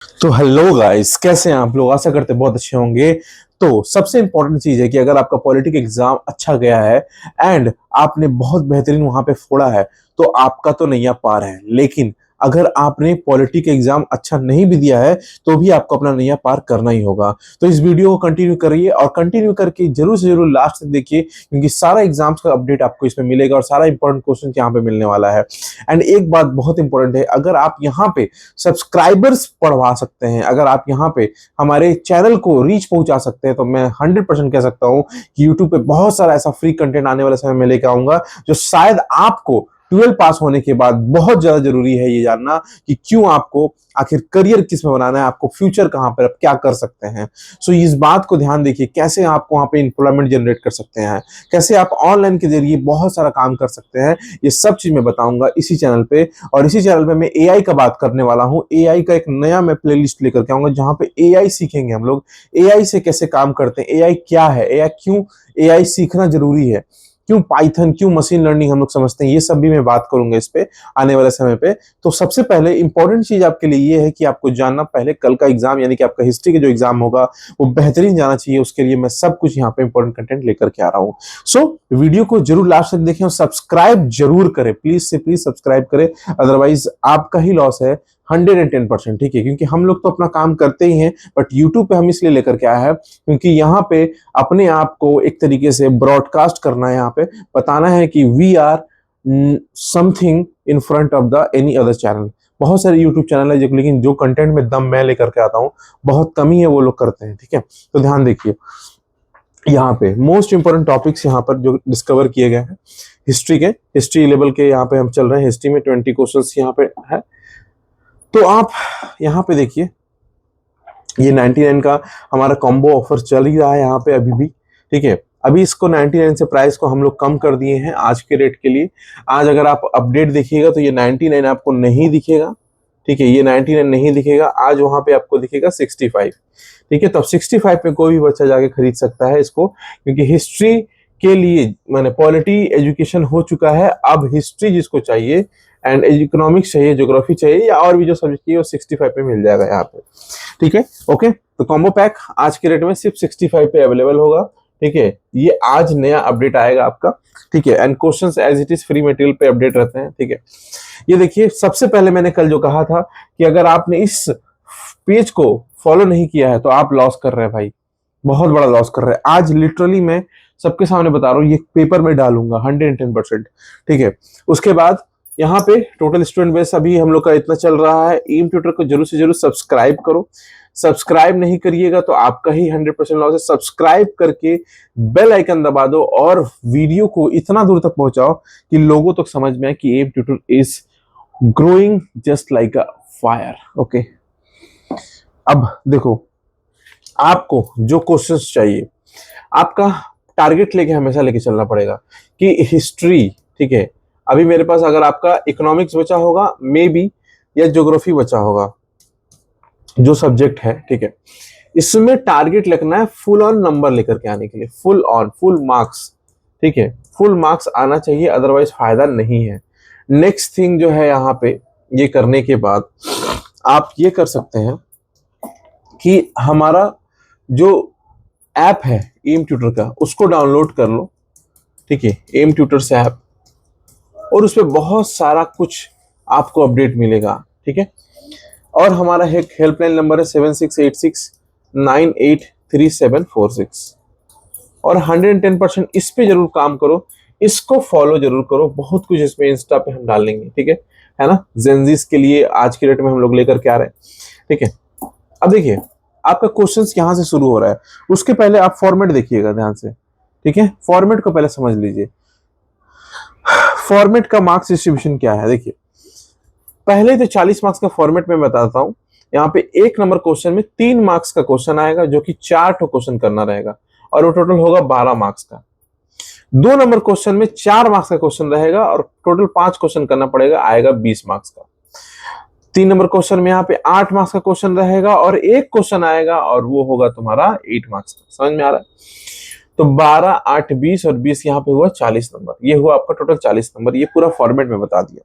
तो hello guys, कैसे हैं आप लोग? आशा करते हैं बहुत अच्छे होंगे। तो सबसे इंपॉर्टेंट चीज है कि अगर आपका पॉलिटिक एग्जाम अच्छा गया है एंड आपने बहुत बेहतरीन वहां पे फोड़ा है तो आपका तो नैया पार है। लेकिन अगर आपने पॉलिटिक एग्जाम अच्छा नहीं भी दिया है तो भी आपको अपना नैया पार करना ही होगा। तो इस वीडियो को कंटिन्यू करिए और कंटिन्यू करके जरूर से जरूर लास्ट तक देखिए, क्योंकि सारा एग्जाम्स का अपडेट आपको इसमें मिलेगा और सारा इंपॉर्टेंट क्वेश्चन यहाँ पे मिलने वाला है। एंड एक बात बहुत इंपॉर्टेंट है, अगर आप यहाँ पे सब्सक्राइबर्स बढ़वा सकते हैं, अगर आप यहाँ पे हमारे चैनल को रीच पहुंचा सकते हैं, तो मैं 100% कह सकता हूं कि यूट्यूब पे बहुत सारा ऐसा फ्री कंटेंट आने वाले समय में लेकर आऊंगा जो शायद आपको 12 पास होने के बाद बहुत ज्यादा जरूरी है ये जानना कि क्यों आपको आखिर करियर किस में बनाना है, आपको फ्यूचर कहां पर आप क्या कर सकते हैं। सो इस बात को ध्यान देखिए, कैसे आप वहां पे इंप्लॉयमेंट जनरेट कर सकते हैं, कैसे आप ऑनलाइन के जरिए बहुत सारा काम कर सकते हैं, ये सब चीज मैं बताऊंगा इसी चैनल पे। और इसी चैनल पे मैं एआई का बात करने वाला हूँ। एआई का एक नया मैं प्लेलिस्ट लेकर के आऊंगा जहां पे एआई सीखेंगे हम लोग। एआई से कैसे काम करते हैं, एआई क्या है, एआई क्यों, एआई सीखना जरूरी है, क्यों पाइथन, क्यों मशीन लर्निंग हम लोग समझते हैं, ये सब भी मैं बात करूंगा इस पे आने वाले समय पे। तो सबसे पहले इंपॉर्टेंट चीज आपके लिए ये है कि आपको जानना पहले कल का एग्जाम यानी कि आपका हिस्ट्री का जो एग्जाम होगा वो बेहतरीन जाना चाहिए। उसके लिए मैं सब कुछ यहाँ पे इंपॉर्टेंट कंटेंट लेकर के आ रहा हूँ। सो वीडियो को जरूर लास्ट तक देखें और सब्सक्राइब जरूर करें, प्लीज से प्लीज सब्सक्राइब करें, अदरवाइज आपका ही लॉस है 110%। ठीक है, क्योंकि हम लोग तो अपना काम करते ही हैं, बट यूट्यूब पे हम इसलिए लेकर के आया है क्योंकि यहाँ पे अपने आप को एक तरीके से ब्रॉडकास्ट करना है, यहाँ पे बताना है कि we are something in front of the any other channel. बहुत सारे यूट्यूब चैनल है जो, लेकिन जो कंटेंट में दम मैं लेकर के आता हूँ बहुत कम ही है वो लोग करते हैं। ठीक है, तो ध्यान देखिए, यहाँ पे मोस्ट इंपोर्टेंट टॉपिक्स यहाँ पर जो डिस्कवर किए गए हैं हिस्ट्री के, हिस्ट्री लेवल के यहाँ पे हम चल रहे हैं। हिस्ट्री में 20 क्वेश्चंस यहाँ पे है। तो आप यहाँ पे देखिए, ये 99 का हमारा कॉम्बो ऑफर चल ही रहा है यहाँ पे अभी भी। ठीक है, अभी इसको 99 से प्राइस को हम लोग कम कर दिए हैं आज के रेट के लिए। आज अगर आप अपडेट देखिएगा तो ये 99 आपको नहीं दिखेगा। ठीक है, ये 99 नहीं दिखेगा, आज वहां पे आपको दिखेगा 65। ठीक है, तो 65 में कोई भी बच्चा जाके खरीद सकता है इसको, क्योंकि हिस्ट्री के लिए मैंने पॉलिटी एजुकेशन हो चुका है। अब हिस्ट्री जिसको चाहिए एंड इकोनॉमिक्स चाहिए, ज्योग्राफी चाहिए या और भी जो सब्जेक्ट चाहिए वो 65 पे मिल जाएगा यहाँ पे। ठीक है, ओके। तो कॉम्बो पैक आज के रेट में सिर्फ 65 पे अवेलेबल होगा। ठीक है, ये आज नया अपडेट आएगा आपका। ठीक है, and questions as it is free material पे अपडेट रहते हैं। ठीक है, ये देखिए, सबसे पहले मैंने कल जो कहा था कि अगर आपने इस पेज को फॉलो नहीं किया है तो आप लॉस कर रहे हैं भाई, बहुत बड़ा लॉस कर रहे हैं। आज लिटरली मैं सबके सामने बता रहा हूँ, ये पेपर में डालूंगा 110%। ठीक है, उसके बाद यहाँ पे टोटल स्टूडेंट बेस अभी हम लोग का इतना चल रहा है। एम ट्यूटर को जरूर से जरूर सब्सक्राइब करो। सब्सक्राइब नहीं करिएगा तो आपका ही 100% लॉस है। सब्सक्राइब करके बेल आइकन दबा दो और वीडियो को इतना दूर तक पहुंचाओ कि लोगों तक समझ में आए कि M tutor is growing just like a fire. Okay, अब देखो, आपको जो क्वेश्चंस चाहिए, आपका टारगेट लेके हमेशा लेके चलना पड़ेगा कि हिस्ट्री, ठीक है, अभी मेरे पास अगर आपका इकोनॉमिक्स बचा होगा मे बी, या ज्योग्राफी बचा होगा जो सब्जेक्ट है, ठीक है, इसमें टारगेट रखना है फुल ऑन नंबर लेकर के आने के लिए, फुल ऑन, फुल मार्क्स। ठीक है, फुल मार्क्स आना चाहिए, अदरवाइज फायदा नहीं है। नेक्स्ट थिंग जो है यहाँ पे, ये करने के बाद आप ये कर सकते हैं कि हमारा जो ऐप है एम ट्यूटर का, उसको डाउनलोड कर लो। ठीक है, एम ट्यूटर से ऐप, और उसमें बहुत सारा कुछ आपको अपडेट मिलेगा। ठीक है, और हमारा एक हेल्पलाइन नंबर है 7686983746, और 110% इस पे जरूर काम करो, इसको फॉलो जरूर करो। बहुत कुछ इसमें इंस्टा पे हम डालेंगे। ठीक है ना, जेनजीस के लिए आज के डेट में हम लोग लेकर के आ रहे हैं। ठीक है, अब देखिए, आपका क्वेश्चंस यहां से शुरू हो रहा है, उसके पहले आप फॉर्मेट देखिएगा ध्यान से। ठीक है, फॉर्मेट को पहले समझ लीजिए, फॉर्मेट का मार्क्स डिस्ट्रीब्यूशन क्या है। देखिए, पहले तो 40 मार्क्स का फॉर्मेट में बताता हूं। यहाँ पे 1 नंबर क्वेश्चन में 3 मार्क्स का क्वेश्चन आएगा जो कि 4 क्वेश्चन करना रहेगा, और वो टोटल होगा 12 मार्क्स का। 2 नंबर क्वेश्चन में 4 मार्क्स का क्वेश्चन रहेगा और टोटल 5 क्वेश्चन करना पड़ेगा, आएगा 20 मार्क्स का। 3 नंबर क्वेश्चन में यहाँ पे 8 मार्क्स का क्वेश्चन रहेगा और 1 क्वेश्चन आएगा और वो होगा तुम्हारा 8 मार्क्स का। समझ में आ रहा है? तो 12, 8, 20 और 20 यहाँ पे हुआ 40 नंबर। ये हुआ आपका टोटल 40 नंबर। ये पूरा फॉर्मेट में बता दिया।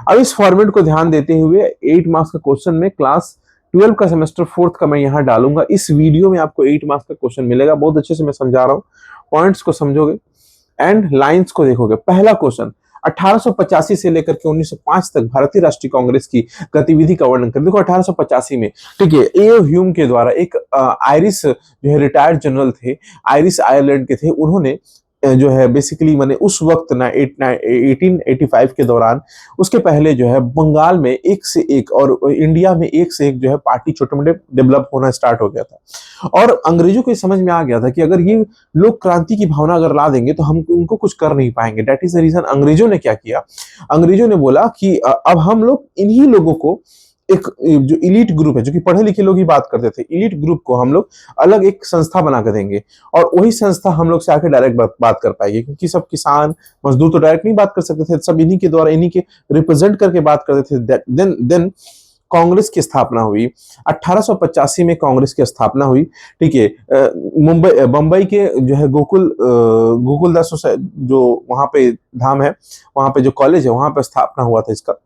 अब इस फॉर्मेट को ध्यान देते हुए 8 मार्क्स का क्वेश्चन में क्लास 12 का सेमेस्टर 4th का मैं यहाँ डालूंगा। इस वीडियो में आपको 8 मार्क्स का क्वेश्चन मिलेगा, बहुत अच्छे से मैं समझा रहा हूँ, पॉइंट्स को समझोगे एंड लाइंस को देखोगे। पहला क्वेश्चन, 1885 से लेकर के 1905 तक भारतीय राष्ट्रीय कांग्रेस की गतिविधि का वर्णन करें। देखो 1885 में, ठीक है, ए ह्यूम के द्वारा, एक आयरिश जो है रिटायर्ड जनरल थे, आयरिश आयरलैंड के थे, उन्होंने जो है बेसिकली मैंने उस वक्त ना 1885 के दौरान, उसके पहले जो है बंगाल में एक से एक और इंडिया में एक से एक जो है पार्टी छोटे मोटे डेवलप होना स्टार्ट हो गया था। और अंग्रेजों को समझ में आ गया था कि अगर ये लोग क्रांति की भावना अगर ला देंगे तो हम उनको कुछ कर नहीं पाएंगे। दैट इज द रीजन अंग्रेजों ने क्या किया, अंग्रेजों ने बोला कि अब हम लोग इन्हीं लोगों को, एक जो इलीट ग्रुप है, जो कि पढ़े लिखे लोग ही बात करते थे, इलीट ग्रुप को हम लोग अलग एक संस्था बना कर देंगे और वही संस्था हम लोग से आके डायरेक्ट बात कर पाएगी, क्योंकि सब किसान मजदूर तो डायरेक्ट नहीं बात कर सकते थे, सब इन्हीं के द्वारा, इन्हीं के रिप्रेजेंट करके बात करते थे। देन कांग्रेस की स्थापना हुई। 1885 में कांग्रेस की स्थापना हुई, ठीक है। बंबई के जो है गोकुलदास जो वहां पे धाम है, वहां पे जो कॉलेज है, वहां पे स्थापना हुआ था इसका।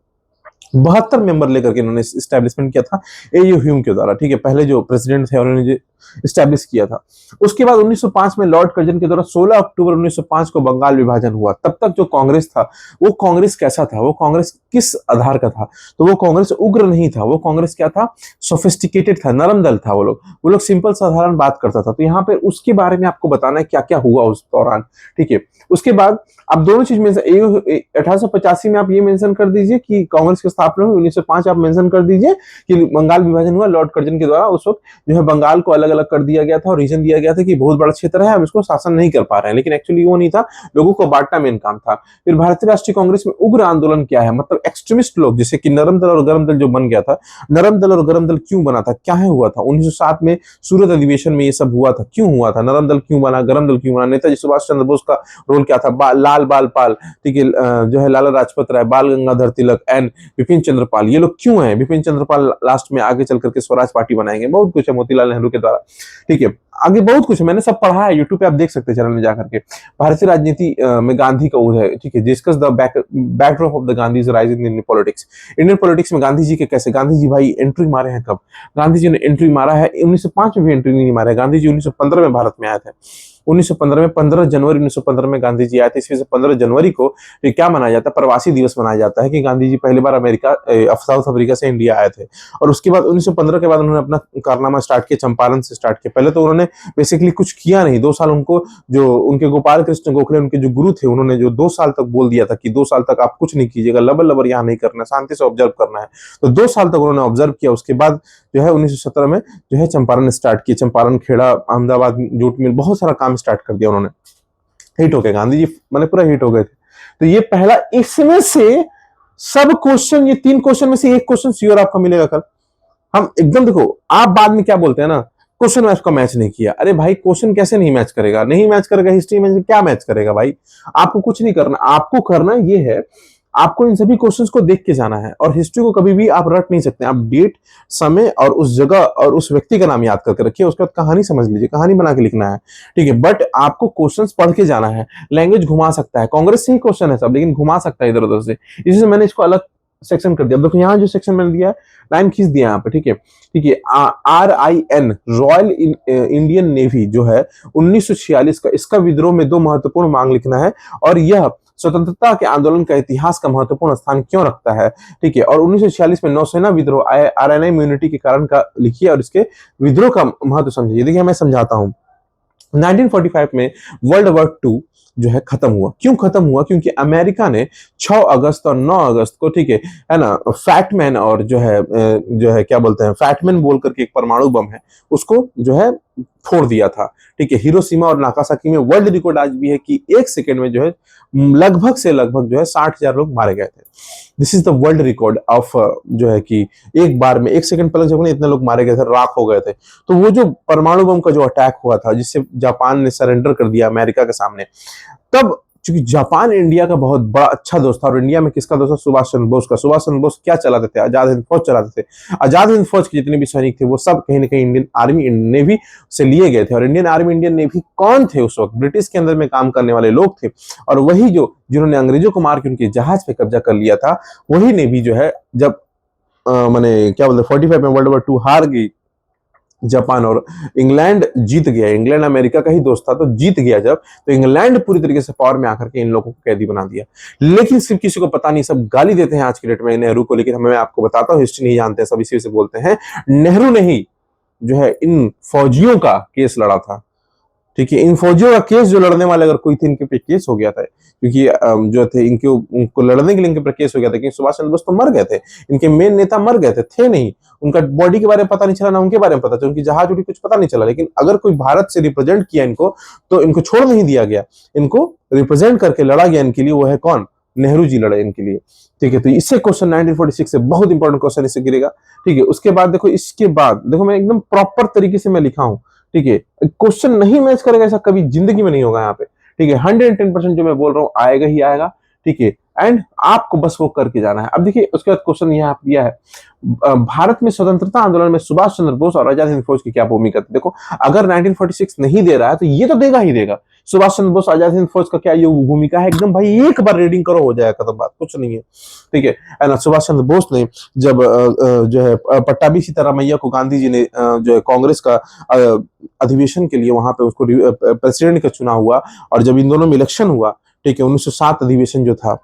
72 मेंबर लेकर के इन्होंने इस्टेब्लिशमेंट किया था ए.यू. ह्यूम के द्वारा, ठीक है। पहले जो प्रेसिडेंट थे उन्होंने जो इस्टेब्लिश किया था। उसके बाद 1905 में लॉर्ड कर्जन के द्वारा 16 अक्टूबर 1905 को बंगाल विभाजन हुआ। तब तक जो कांग्रेस था, वो कांग्रेस कैसा था, वो कांग्रेस किस आधार का था, तो वो कांग्रेस उग्र नहीं था, वो कांग्रेस क्या था, सोफिस्टिकेटेड था, नरम दल था। वो लोग सिंपल साधारण बात करता था। तो यहाँ पे उसके बारे में आपको बताना है क्या क्या हुआ उस दौरान, ठीक है। उसके बाद आप दोनों चीज में 1885 में आप ये मेंशन कर दीजिए कि कांग्रेस की स्थापना हुई, 1905 आप मेंशन कर दीजिए कि बंगाल विभाजन हुआ लॉर्ड कर्जन के द्वारा। उस वक्त जो है बंगाल को अलग अलग कर दिया गया था और रीजन दिया गया था कि बहुत बड़ा क्षेत्र है, हम इसको शासन नहीं कर पा रहे हैं, लेकिन एक्चुअली वो नहीं था, लोगों को बांटना मेन काम था। फिर भारतीय राष्ट्रीय कांग्रेस में उग्र आंदोलन क्या है, मतलब एक्सट्रीमिस्ट लोग, जैसे कि नरम दल और गरम दल जो बन गया था। नरम दल और गरम दल क्यों बना था, क्या है हुआ था 1907 में सूरत अधिवेशन में, ये सब हुआ था, क्यों हुआ था, नरम दल क्यों बना, गरम दल क्यों बना, नेताजी सुभाष चंद्र बोस का रोल क्या था, लाल बाल पाल, ठीक है, जो है लाला लाजपत राय, बाल गंगाधर तिलक एंड बिपिन चंद्र पाल, ये लोग क्यों हैं। बिपिन चंद्र पाल लास्ट में आगे चल करके स्वराज पार्टी बनाएंगे, बहुत कुछ है मोतीलाल नेहरू के द्वारा, ठीक है। आगे बहुत कुछ है, मैंने सब पढ़ा है, यूट्यूब पे आप देख सकते हैं चैनल में जाकर के। भारतीय राजनीति में गांधी का उदय, ठीक है, discuss the backdrop of the Gandhi's rise in Indian politics. Indian politics में गांधी जी के कैसे, गांधी जी भाई एंट्री मारे हैं कब, गांधी जी ने एंट्री मारा है 1905 में भी एंट्री नहीं मारा है, गांधी जी 1915 में भारत में आए थे। 1915 में 15 जनवरी 1915 में गांधी जी आए थे। इसमें से 15 जनवरी को क्या मनाया जाता है, प्रवासी दिवस मनाया जाता है कि गांधी जी पहली बार साउथ अफ्रीका से इंडिया आए थे। और उसके बाद 1915 के बाद उन्होंने अपना कारनामा स्टार्ट किया, चंपारण से स्टार्ट किया। पहले तो उन्होंने बेसिकली कुछ किया नहीं, 2 साल उनको जो उनके गोपाल कृष्ण गोखले उनके जो गुरु थे, उन्होंने जो 2 साल तक बोल दिया था कि 2 साल तक आप कुछ नहीं कीजिएगा, लबर लबर यहाँ नहीं करना, शांति से ऑब्जर्व करना है। तो 2 साल तक उन्होंने ऑब्जर्व किया। उसके बाद जो है 1917 में जो है चंपारण स्टार्ट किया, चंपारण, खेड़ा, अहमदाबाद, जूट मिल, बहुत सारा काम स्टार्ट कर दिया उन्होंने। हिट हो गए गांधी जी, मैंने पूरा हिट हो गए थे। तो ये पहला, इसमें से सब क्वेश्चन, ये 3 क्वेश्चन में से एक क्वेश्चन श्योर आपका मिलेगा कल। हम एकदम, देखो आप बाद में क्या बोलते हैं ना, क्वेश्चन मैच का मैच नहीं किया। अरे भाई क्वेश्चन कैसे नहीं मैच करेगा, नहीं मैच करेगा, हिस्ट्री में क्या मैच करेगा भाई। आपको कुछ नहीं करना, आपको करना ये है, आपको इन सभी क्वेश्चंस को देख के जाना है। और हिस्ट्री को कभी भी आप रट नहीं सकते, आप डेट, समय और उस जगह और उस व्यक्ति का नाम याद करके रखिए, उसके बाद कहानी समझ लीजिए, कहानी बना के लिखना है, ठीक है। बट आपको क्वेश्चंस पढ़ के जाना है। लैंग्वेज घुमा सकता है, कांग्रेस से ही क्वेश्चन है सब, लेकिन घुमा सकता है इधर उधर से, इसलिए मैंने इसको अलग सेक्शन कर दिया। देखो यहाँ जो सेक्शन मैंने दिया है, लाइन खींच दिया यहाँ पे, ठीक है, ठीक है। RIN, रॉयल इंडियन नेवी जो है 1946 का, इसका विद्रोह में 2 महत्वपूर्ण मांग लिखना है, और यह स्वतंत्रता के आंदोलन का इतिहास का महत्वपूर्ण स्थान क्यों रखता है, ठीक है। और 1946 में नौसेना विद्रोह RNI इम्यूनिटी के कारण का लिखिए और इसके विद्रोह का महत्व समझिए। देखिए मैं समझाता हूं। 1945 में वर्ल्ड वॉर 2 जो है खत्म हुआ। क्यों खत्म हुआ, क्योंकि अमेरिका ने 6 अगस्त और 9 अगस्त को, ठीक है ना, फैटमैन और जो है क्या बोलते हैं, फैटमैन बोल करके एक परमाणु बम है, उसको जो है फोड़ दिया था, ठीक है। हिरोशिमा और नागासाकी में वर्ल्ड रिकॉर्ड आज भी है कि 1 सेकेंड में जो है लगभग जो है 60,000 लोग मारे गए थे। This is the world record of जो है कि एक बार में 1 सेकंड पहले जब इतने लोग मारे गए थे, राख हो गए थे। तो वो जो परमाणु बम का जो अटैक हुआ था, जिससे जापान ने सरेंडर कर दिया अमेरिका के सामने, तब चूंकि जापान इंडिया का बहुत बड़ा अच्छा दोस्त था, और इंडिया में किसका दोस्त था, सुभाष चंद्र बोस का। सुभाष चंद्र बोस क्या चलाते थे, आजाद हिंद फौज चलाते थे। आजाद हिंद फौज के जितने भी सैनिक थे वो सब कहीं ना कहीं इंडियन आर्मी, इंडियन नेवी से लिए गए थे। और इंडियन आर्मी, इंडियन नेवी कौन थे उस वक्त, ब्रिटिश के अंदर में काम करने वाले लोग थे। और वही जिन्होंने अंग्रेजों को मार के उनके जहाज पे कब्जा कर लिया था, वही नेवी जो है, जब मैंने क्या बोलते 45 में वर्ल्ड वॉर 2 हार गई जापान, और इंग्लैंड जीत गया। इंग्लैंड अमेरिका का ही दोस्त था, तो जीत गया जब, तो इंग्लैंड पूरी तरीके से पावर में आकर के इन लोगों को कैदी बना दिया। लेकिन सिर्फ किसी को पता नहीं, सब गाली देते हैं आज के डेट में नेहरू को, लेकिन मैं आपको बताता हूँ, हिस्ट्री नहीं जानते, सब इसी से बोलते हैं। नेहरू ने ही जो है इन फौजियों का केस लड़ा था। ठीक है, इन फौजियों का केस जो लड़ने वाले अगर कोई थे, इनके पे केस हो गया था, क्योंकि जो थे इनके उनको लड़ने के लिए इनके पर केस हो गया था, क्योंकि सुभाष चंद्र बोस तो मर गए थे, इनके मेन नेता मर गए थे नहीं, उनका बॉडी के बारे में पता नहीं चला, ना उनके बारे में पता चला, उनकी जहाज उड़ी कुछ पता नहीं चला। लेकिन अगर कोई भारत से रिप्रेजेंट किया इनको, तो इनको छोड़ नहीं दिया गया, इनको रिप्रेजेंट करके लड़ा गया इनके लिए। वो है कौन? नेहरू जी लड़े इनके लिए। ठीक है, तो इससे क्वेश्चन 1946 से बहुत इंपॉर्टेंट क्वेश्चन इससे गिरेगा। ठीक है, उसके बाद देखो, इसके बाद देखो, मैं एकदम प्रॉपर तरीके से मैं लिखा हूं। ठीक है, क्वेश्चन नहीं मैच करेगा ऐसा कभी जिंदगी में नहीं होगा यहाँ पे। ठीक है, 110% जो मैं बोल रहा हूँ आएगा ही आएगा। ठीक है, एंड आपको बस वो करके जाना है। अब देखिए, उसके बाद क्वेश्चन यहाँ दिया है, भारत में स्वतंत्रता आंदोलन में सुभाष चंद्र बोस और आजाद हिंद फौज की क्या भूमिका थी। देखो, अगर 1946 नहीं दे रहा है तो ये तो देगा ही देगा। सुभाष चंद्र बोस आजाद हिंद फौज का क्या ये भूमिका है, एकदम भाई एक बार रीडिंग करो, हो जाएगा, खत्म बात, कुछ नहीं है। ठीक है ना, सुभाष चंद्र बोस ने जब जो है पट्टाभी सीतारामैया को गांधी जी ने जो है कांग्रेस का अधिवेशन के लिए वहां पे उसको प्रेसिडेंट का चुना हुआ, और जब इन दोनों में इलेक्शन हुआ, ठीक है, 1907 अधिवेशन जो था,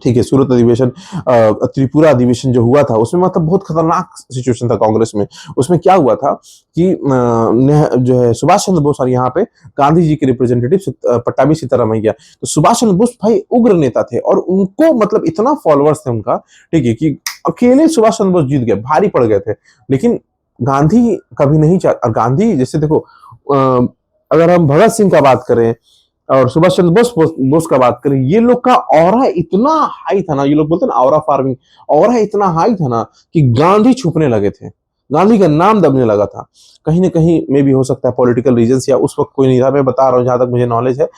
ठीक है, सूरत अधिवेशन, त्रिपुरा अधिवेशन जो हुआ था, उसमें मतलब बहुत खतरनाक सिचुएशन था कांग्रेस में। उसमें क्या हुआ था कि जो है सुभाष चंद्र बोस और यहाँ पे गांधी जी के रिप्रेजेंटेटिव पट्टाभी सीतारामैया, तो सुभाष चंद्र बोस भाई उग्र नेता थे, और उनको मतलब इतना फॉलोअर्स थे उनका, ठीक है, कि अकेले सुभाष चंद्र बोस जीत गए, भारी पड़ गए थे। लेकिन गांधी कभी नहीं चाहता, गांधी जैसे देखो, अगर हम भगत सिंह का बात करें और सुभाष चंद्र बोस का बात करें, ये लोग का ऑरा इतना हाई था ना, ये लोग बोलते हैं ना ऑरा फार्मिंग, ऑरा इतना हाई था ना कि गांधी छुपने लगे थे, गांधी का नाम दबने लगा था। कहीं ना कहीं में भी हो सकता है पॉलिटिकल रीजंस, या उस वक्त कोई नहीं था, मैं बता रहा हूँ जहां तक मुझे नॉलेज है।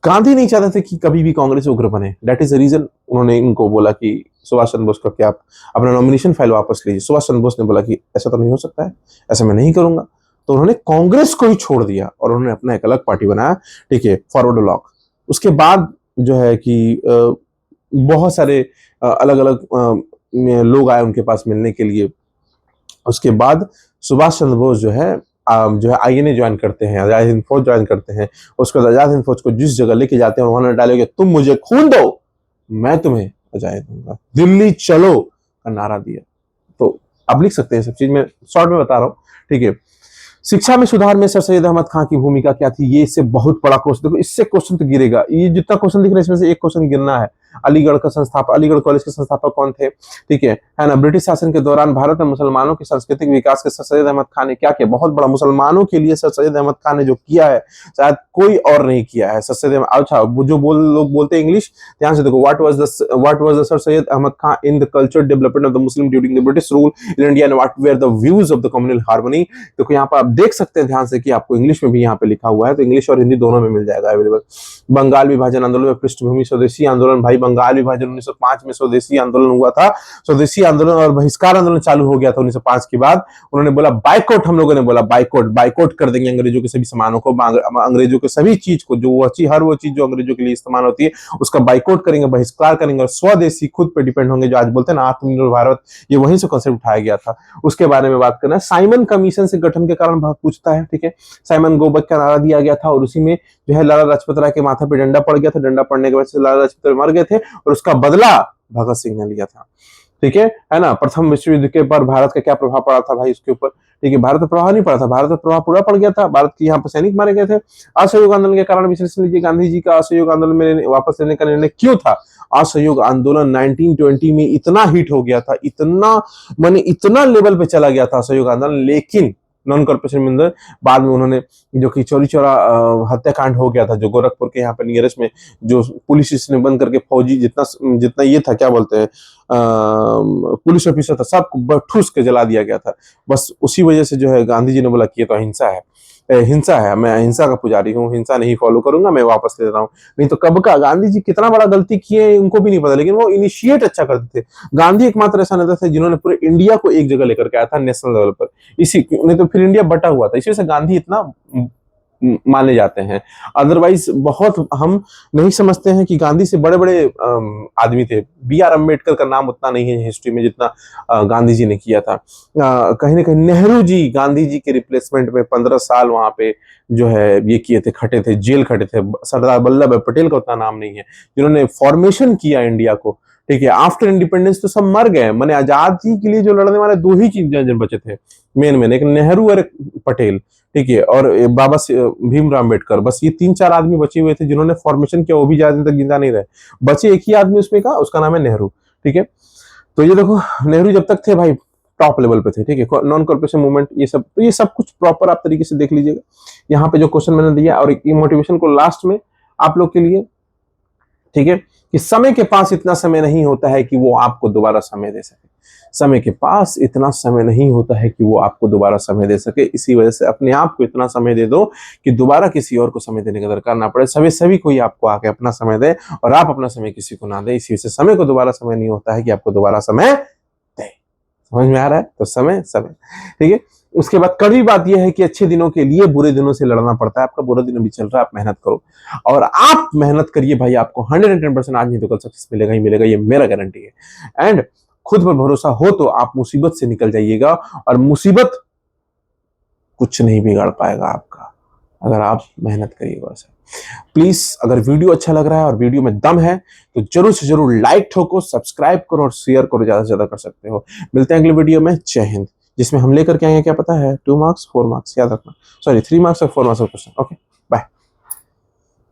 गांधी नहीं चाहते थे कि कभी भी कांग्रेस उग्र बने, दैट इज द रीजन उन्होंने इनको बोला कि सुभाष चंद्र बोस का क्या आप अपना नॉमिनेशन फाइल वापस लीजिए। सुभाष चंद्र बोस ने बोला कि ऐसा तो नहीं हो सकता है, ऐसा मैं नहीं करूंगा, तो उन्होंने कांग्रेस को ही छोड़ दिया और उन्होंने अपना एक अलग पार्टी बनाया। ठीक है, फॉरवर्ड ब्लॉक। उसके बाद जो है कि बहुत सारे अलग अलग लोग आए उनके पास मिलने के लिए। उसके बाद सुभाष चंद्र बोस जो है आईएनए ज्वाइन करते हैं, आजाद हिंद फौज ज्वाइन करते हैं। उसके बाद आजाद हिंद फौज को जिस जगह लेके जाते हैं, उन्होंने डायलॉग, तुम मुझे खून दो, मैं तुम्हें आजाद दूंगा, दिल्ली चलो का नारा दिया। तो आप लिख सकते हैं सब चीज, मैं शॉर्ट में बता रहा हूँ। ठीक है, शिक्षा में सुधार में सर सैयद अहमद खान की भूमिका क्या थी, ये इससे बहुत बड़ा क्वेश्चन, देखो इससे क्वेश्चन तो गिरेगा, ये जितना क्वेश्चन दिख रहा है इसमें से एक क्वेश्चन गिरना है। अलीगढ़ का संस्थापक, अलीगढ़ कॉलेज के संस्थापक कौन थे, ठीक है ना। ब्रिटिश शासन के दौरान भारत में मुसलमानों के सांस्कृतिक विकास के सर सैयद अहमद खान ने क्या किया, बहुत बड़ा मुसलमानों के लिए सर सैयद अहमद खान ने जो किया है, शायद कोई और नहीं किया है। सर सैयद अच्छा, जो लोग बोलते हैं इंग्लिश, ध्यान से देखो, what was the sir Syed Ahmad Khan in the culture development of the Muslim during the British rule in India and what were the views of the communal harmony. देखो यहाँ पर आप देख सकते हैं ध्यान से कि आपको इंग्लिश में भी यहाँ पे लिखा हुआ है, तो इंग्लिश और हिंदी दोनों में मिल जाएगा अवेलेबल। बंगाल विभाजन आंदोलन में पृष्ठभूमि स्वदेशी आंदोलन, भाई बंगाल विभाजन 1905 में स्वदेशी आंदोलन हुआ था। स्वदेशी आंदोलन और बहिष्कार आंदोलन चालू हो गया था 1905 के बाद। उन्होंने बोला बाइकआउट, हम लोगों ने बोला बाइकआउट कर देंगे अंग्रेजों के सभी सामानों को, अंग्रेजों के सभी चीज को, जो वो हर वो चीज जो अंग्रेजों के लिए इस्तेमाल होती है उसका बाइकआउट करेंगे, बहिष्कार करेंगे, और स्वदेशी खुद पे डिपेंड होंगे, जो आज बोलते हैं ना आत्मनिर्भर भारत, ये वहीं से कॉन्सेप्ट उठाया गया था। उसके बारे में बात करना है। साइमन कमीशन से गठन के कारण बहुत पूछता है, ठीक है। साइमन गोबक का नारा दिया गया था और उसी में जो है लाला लाजपत राय के माथे पे डंडा पड़ गया था। डंडा पड़ने के बाद से लाला लाजपत राय मर गए थे और उसका बदला भगत सिंह ने लिया था, ठीक है ना। प्रथम विश्व युद्ध के पर भारत का क्या प्रभाव पड़ा था भाई उसके ऊपर, ठीक है। भारत पर प्रभाव नहीं पड़ा था, भारत पर प्रभाव पूरा पड़ गया था। भारत के यहाँ पर सैनिक मारे गए थे। असहयोग आंदोलन के कारण विश्लेषण लीजिए, गांधी जी का असहयोग आंदोलन में वापस लेने का निर्णय क्यों था। असहयोग आंदोलन 1920 में इतना हिट हो गया था, इतना लेवल पे चला गया था असहयोग आंदोलन, लेकिन नॉन कॉर्पोरेशन में अंदर बाद में उन्होंने जो कि चौरी चौरा हत्याकांड हो गया था, जो गोरखपुर के यहाँ पे नियरेस्ट में जो पुलिस स्टेशन बंद करके फौजी जितना ये था, क्या बोलते हैं, पुलिस ऑफिसर था, सबको ठूस के जला दिया गया था। बस उसी वजह से जो है गांधी जी ने बोला कि ये तो अहिंसा है, मैं अहिंसा का पुजारी हूँ, हिंसा नहीं फॉलो करूंगा, मैं वापस ले रहा हूँ। नहीं तो कब का गांधी जी कितना बड़ा गलती किए उनको भी नहीं पता, लेकिन वो इनिशिएट अच्छा करते थे। गांधी एकमात्र ऐसा नेता थे जिन्होंने पूरे इंडिया को एक जगह लेकर के आया था नेशनल लेवल पर, इसी नहीं तो फिर इंडिया बटा हुआ था। इसी वजह से गांधी इतना माने जाते हैं। अदरवाइज बहुत हम नहीं समझते हैं कि गांधी से बड़े बड़े आदमी थे। बी आर अम्बेडकर का नाम उतना नहीं है हिस्ट्री में जितना गांधी जी ने किया था। कहीं ना कहीं नेहरू जी गांधी जी के रिप्लेसमेंट में 15 साल वहां पे जो है ये किए थे, खटे थे, जेल खटे थे। सरदार वल्लभ भाई पटेल का उतना नाम नहीं है जिन्होंने फॉर्मेशन किया इंडिया को। ठीक है, आफ्टर इंडिपेंडेंस तो सब मर गए। मैंने आजादी के लिए जो लड़ने वाले दो ही चीजें बचे थे मेन, एक नेहरू और एक पटेल। ठीक है, और बाबा भीमराव अम्बेडकर, बस ये 3-4 आदमी बचे हुए थे जिन्होंने फॉर्मेशन किया, वो भी ज्यादा दिन तक जिंदा नहीं रहे। बचे एक ही आदमी उसमें का, उसका नाम है नेहरू। ठीक है, तो ये देखो नेहरू जब तक थे भाई टॉप लेवल पे थे। ठीक है, नॉन कॉर्पोरेशन मूवमेंट, ये सब, तो ये सब कुछ प्रॉपर आप तरीके से देख लीजिएगा यहाँ पे जो क्वेश्चन मैंने दिया। और एक मोटिवेशन को लास्ट में आप लोग के लिए, ठीक है, कि समय के पास इतना समय नहीं होता है कि वो आपको दोबारा समय दे सके। समय के पास इतना समय नहीं होता है कि वो आपको दोबारा समय दे सके। इसी वजह से अपने आप को इतना समय दे दो कि दोबारा किसी और को समय देने का दरकार ना पड़े। सभी कोई आपको आके अपना समय दे और आप अपना समय किसी को ना दे। इसी वजह से समय को दोबारा समय नहीं होता है कि आपको दोबारा समय दे। समझ में आ रहा है? तो समय समय, ठीक है। उसके बाद कड़वी बात यह है कि अच्छे दिनों के लिए बुरे दिनों से लड़ना पड़ता है। आपका बुरा दिन अभी चल रहा है, आप मेहनत करो और आप मेहनत करिए भाई, आपको 110% आज नहीं तो कल सक्सेस मिलेगा ही मिलेगा, ये मेरा गारंटी है। एंड खुद पर भरोसा हो तो आप मुसीबत से निकल जाइएगा, और मुसीबत कुछ नहीं बिगाड़ पाएगा आपका अगर आप मेहनत करिएगा। ऐसा प्लीज, अगर वीडियो अच्छा लग रहा है और वीडियो में दम है तो जरूर से जरूर लाइक ठोको, सब्सक्राइब करो और शेयर करो, ज्यादा से ज्यादा कर सकते हो। मिलते हैं अगले वीडियो में। जय हिंद, जिसमें हम लेकर के आएंगे क्या पता है 2 मार्क्स 4 मार्क्स, याद रखना, सॉरी 3 मार्क्स और 4 मार्क्स का क्वेश्चन। ओके।